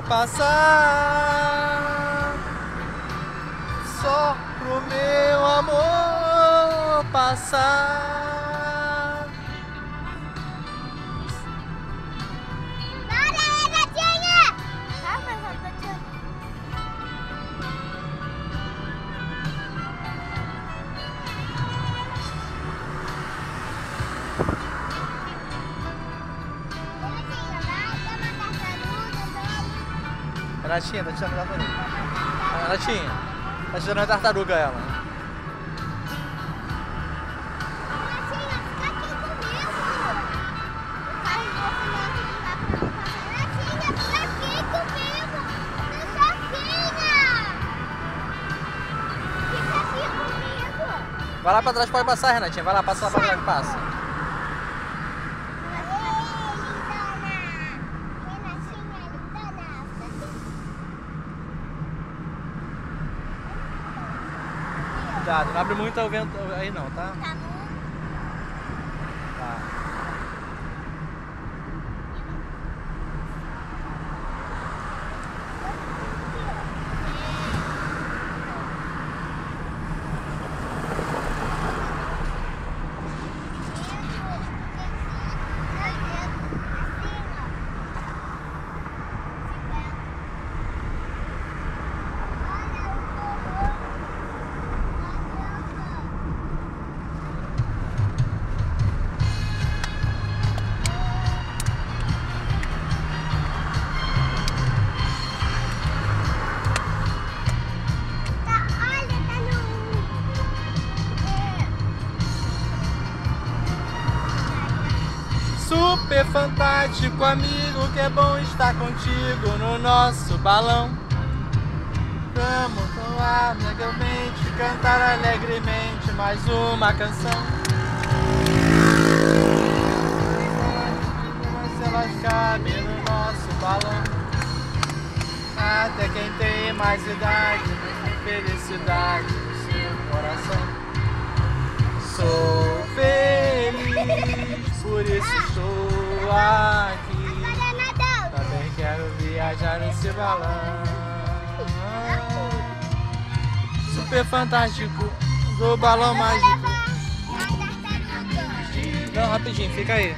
vou passar, só pro meu amor passar. Para aí, gatinha! Ah, mas eu tô te... Renatinha, tá tirando a tartaruga. Renatinha, tá tirando a tartaruga ela. Renatinha, fica aqui comigo. O carro movimento não dá pra não passar. Renatinha, fica aqui comigo. Sozinha. Fica aqui comigo. Vai lá pra trás, pode passar, Renatinha. Vai lá, passa lá pra trás, passa. Cuidado, não abre muito o vento aí não, tá? Tá bom. Tá. Super fantástico, amigo, que é bom estar contigo no nosso balão. Vamos voar legalmente, cantar alegremente mais uma canção. Mas elas cabem no nosso balão. Até quem tem mais idade, tem felicidade no seu coração. Sou feliz, por isso estou aqui. Também quero viajar nesse balão. Super fantástico, do balão mágico. Não, rapidinho, fica aí.